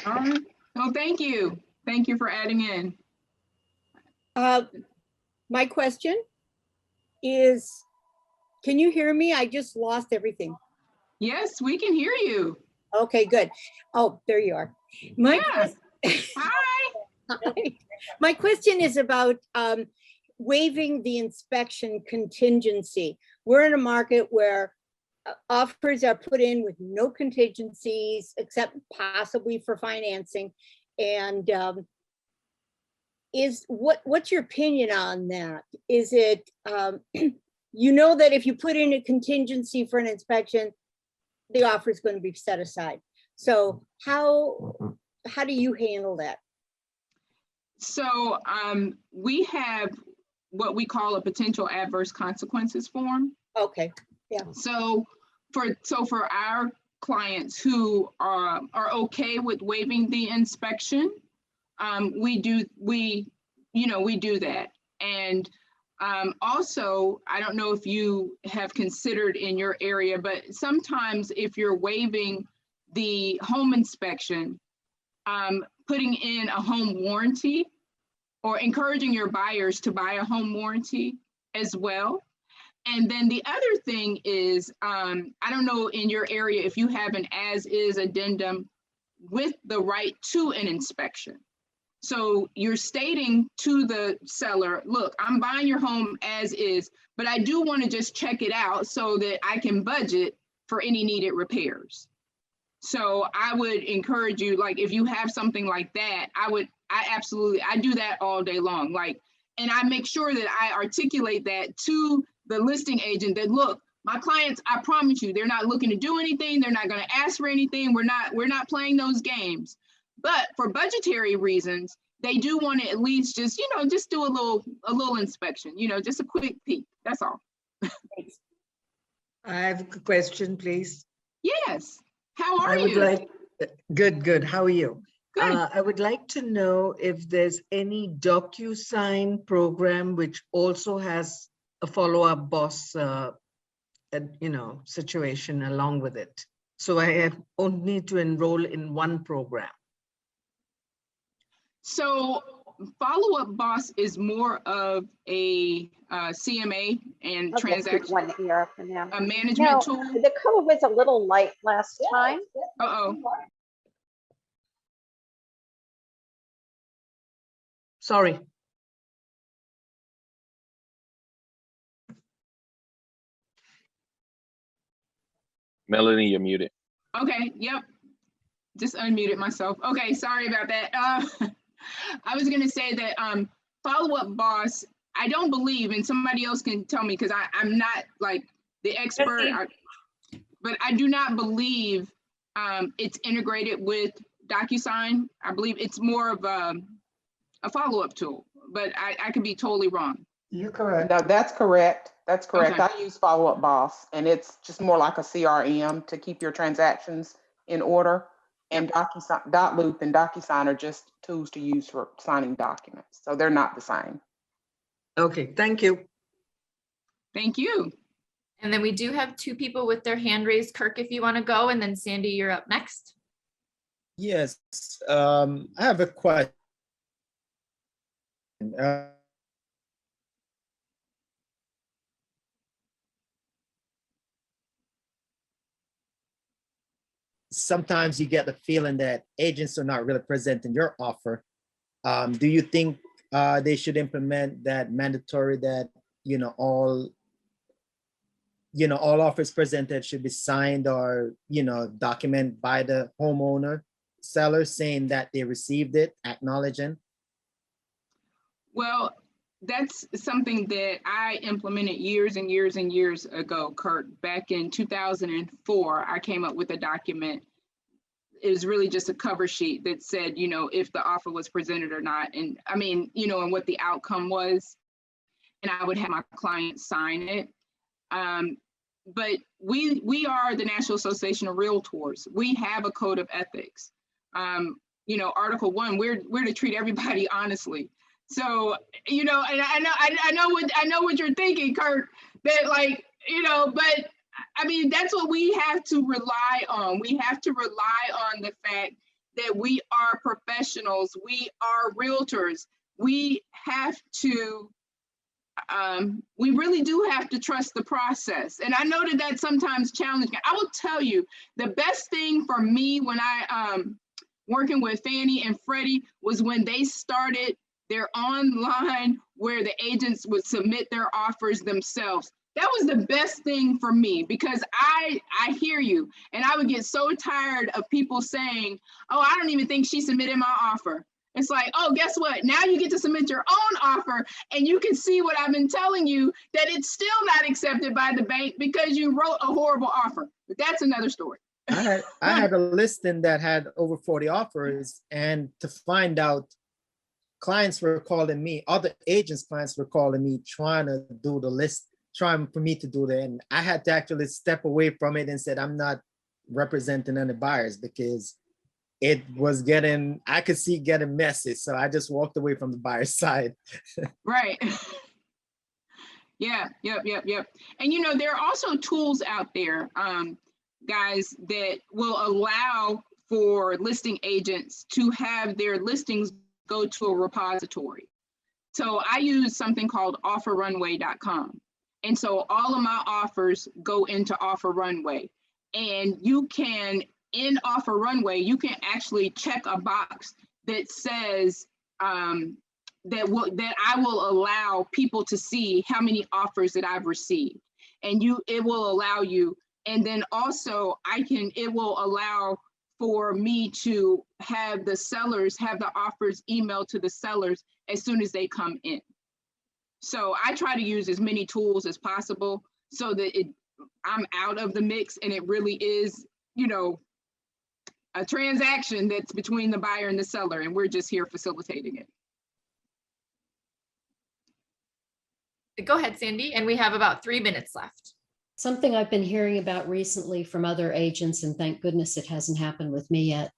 All right. Well, thank you. Thank you for adding in. My question is, can you hear me? I just lost everything. Yes, we can hear you. Okay, good. Oh, there you are. Hi. My question is about waiving the inspection contingency. We're in a market where offers are put in with no contingencies except possibly for financing. And what's your opinion on that? Is it, you know that if you put in a contingency for an inspection, the offer is going to be set aside. So how do you handle that? So we have what we call a potential adverse consequences form. Okay. Yeah. So for our clients who are okay with waiving the inspection, we do that. And also, I don't know if you have considered in your area, but sometimes if you're waiving the home inspection, putting in a home warranty or encouraging your buyers to buy a home warranty as well. And then the other thing is, I don't know in your area if you have an as-is addendum with the right to an inspection. So you're stating to the seller, look, I'm buying your home as is, but I do want to just check it out so that I can budget for any needed repairs. So I would encourage you, like, if you have something like that, I do that all day long. Like, and I make sure that I articulate that to the listing agent that, look, my clients, I promise you, they're not looking to do anything. They're not going to ask for anything. We're not playing those games. But for budgetary reasons, they do want to at least just do a little inspection, just a quick peek. That's all. I have a question, please. Yes. How are you? Good. How are you? Good. I would like to know if there's any DocuSign program which also has a follow-up boss, situation along with it. So I only need to enroll in one program. So follow-up boss is more of a CMA and transaction a management tool. The color was a little light last time. Uh-oh. Sorry. Melanie, you're muted. Okay, yep. Just unmuted myself. Okay, sorry about that. I was gonna say that follow-up boss, I don't believe, and somebody else can tell me because I'm not like the expert, but I do not believe it's integrated with DocuSign. I believe it's more of a follow-up tool, but I could be totally wrong. You're correct. No, that's correct. That's correct. Okay. I use Follow-Up Boss, and it's just more like a CRM to keep your transactions in order. And DocuSign, Dotloop and DocuSign are just tools to use for signing documents. So they're not the same. Okay, thank you. Thank you. And then we do have two people with their hand raised. Kirk, if you want to go, and then Sandy, you're up next. Yes, I have a question. Sometimes you get the feeling that agents are not really presenting your offer. Do you think they should implement that mandatory that all offers presented should be signed or document by the homeowner seller saying that they received it, acknowledging? Well, that's something that I implemented years and years and years ago, Kurt. Back in 2004, I came up with a document. It was really just a cover sheet that said, if the offer was presented or not. And I mean, and what the outcome was. And I would have my client sign it. But we are the National Association of Realtors. We have a code of ethics. you know, Article 1, we're to treat everybody honestly. So, you know, and I know what you're thinking, Kirk, that like, you know, but I mean, that's what we have to rely on. We have to rely on the fact that we are professionals, we are realtors. We have to, we really do have to trust the process. And I know that that's sometimes challenging. I will tell you, the best thing for me when I, working with Fannie and Freddie was when they started their online where the agents would submit their offers themselves. That was the best thing for me because I hear you. And I would get so tired of people saying, oh, I don't even think she submitted my offer. It's like, oh, guess what? Now you get to submit your own offer and you can see what I've been telling you, that it's still not accepted by the bank because you wrote a horrible offer. But that's another story. I had a listing that had over 40 offers, and to find out, clients were calling me, other agents' clients were calling me, trying to do the list, trying for me to do that. And I had to actually step away from it and said, I'm not representing any buyers because it was getting, I could see getting messy. So I just walked away from the buyer's side. Right. Yeah, yep. And you know, there are also tools out there, guys, that will allow for listing agents to have their listings go to a repository. So I use something called offerrunway.com. And so all of my offers go into Offer Runway. And you can, in Offer Runway, you can actually check a box that says that I will allow people to see how many offers that I've received. And it will allow you, and then also it will allow for me to have the sellers have the offers emailed to the sellers as soon as they come in. So I try to use as many tools as possible so that I'm out of the mix and it really is, you know, a transaction that's between the buyer and the seller, and we're just here facilitating it. Go ahead, Sandy, and we have about 3 minutes left. Something I've been hearing about recently from other agents, and thank goodness it hasn't happened with me yet,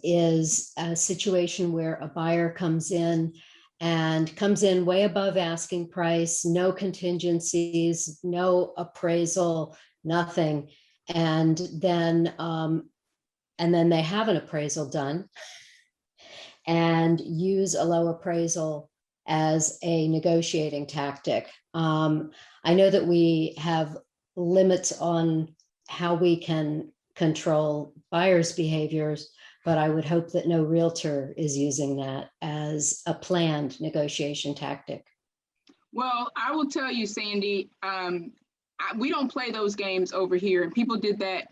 is a situation where a buyer comes in way above asking price, no contingencies, no appraisal, nothing. And then they have an appraisal done and use a low appraisal as a negotiating tactic. I know that we have limits on how we can control buyers' behaviors, but I would hope that no realtor is using that as a planned negotiation tactic. Well, I will tell you, Sandy, we don't play those games over here. And people did that.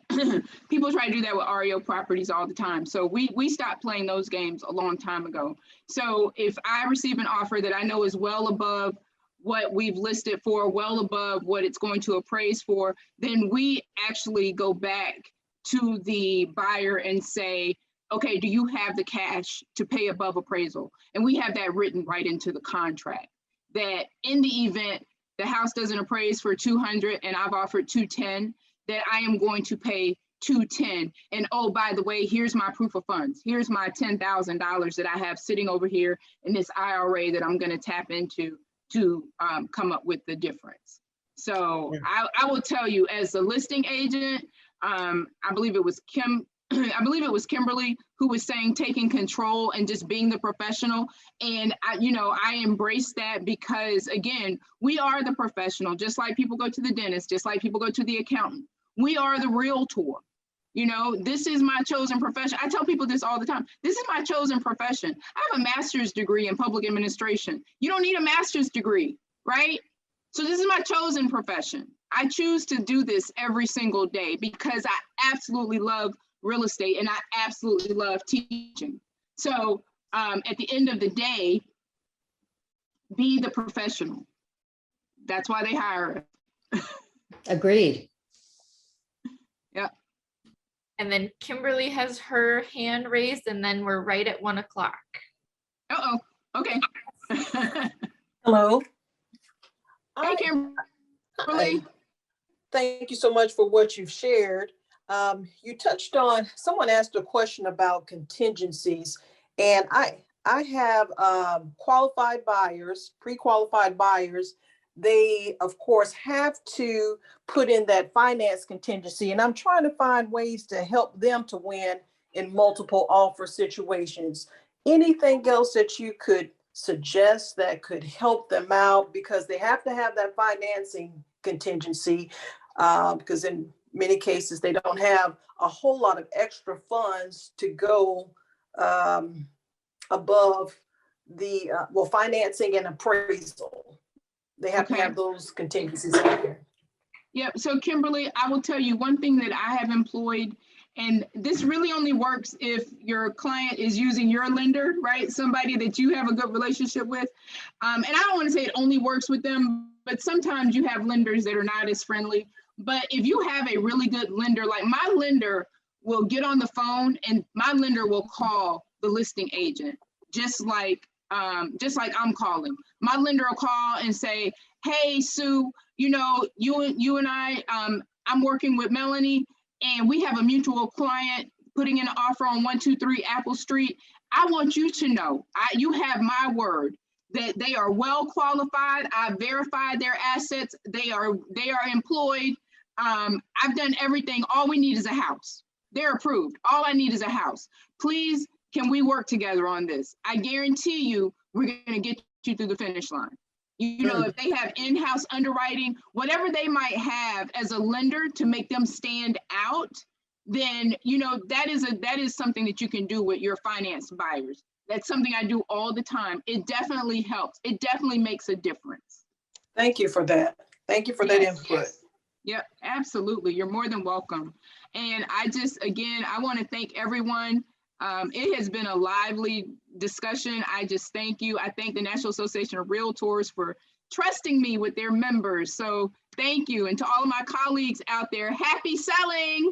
People try to do that with REO properties all the time. So we stopped playing those games a long time ago. So if I receive an offer that I know is well above what we've listed for, well above what it's going to appraise for, then we actually go back to the buyer and say, okay, do you have the cash to pay above appraisal? And we have that written right into the contract, that in the event the house doesn't appraise for 200 and I've offered 210, that I am going to pay 210. And oh, by the way, here's my proof of funds. Here's my $10,000 that I have sitting over here in this IRA that I'm going to tap into to come up with the difference. So yeah. I will tell you, as a listing agent, I believe it was Kimberly who was saying taking control and just being the professional. And I embrace that because, again, we are the professional, just like people go to the dentist, just like people go to the accountant. We are the realtor. You know, this is my chosen profession. I tell people this all the time. This is my chosen profession. I have a master's degree in public administration. You don't need a master's degree, right? So this is my chosen profession. I choose to do this every single day because I absolutely love real estate and I absolutely love teaching. So at the end of the day, be the professional. That's why they hire us. Agreed. Yep. And then Kimberly has her hand raised, and then we're right at 1 o'clock. Uh-oh, okay. Hello. Hey, Kimberly. Thank you so much for what you've shared. You touched on, someone asked a question about contingencies, and I have qualified buyers, pre-qualified buyers. They, of course, have to put in that finance contingency, and I'm trying to find ways to help them to win in multiple offer situations. Anything else that you could suggest that could help them out, because they have to have that financing contingency, because in many cases they don't have a whole lot of extra funds to go above the financing and appraisal. They have to have those contingencies in there. Yep. So Kimberly, I will tell you one thing that I have employed, and this really only works if your client is using your lender, right? Somebody that you have a good relationship with. And I don't want to say it only works with them, but sometimes you have lenders that are not as friendly. But if you have a really good lender, like my lender will get on the phone and my lender will call the listing agent, just like I'm calling. My lender will call and say, hey, Sue, you know, you and I, I'm working with Melanie and we have a mutual client putting in an offer on 123 Apple Street. I want you to know, you have my word that they are well qualified. I verified their assets. They are employed. I've done everything. All we need is a house. They're approved. All I need is a house. Please, can we work together on this? I guarantee you, we're going to get you through the finish line. You know, if they have in-house underwriting, whatever they might have as a lender to make them stand out, then, you know, that is something that you can do with your finance buyers. That's something I do all the time. It definitely helps. It definitely makes a difference. Thank you for that. Thank you for that input. Yep, absolutely. You're more than welcome. And I want to thank everyone. It has been a lively discussion. I just thank you. I thank the National Association of Realtors for trusting me with their members. So thank you. And to all of my colleagues out there, happy selling.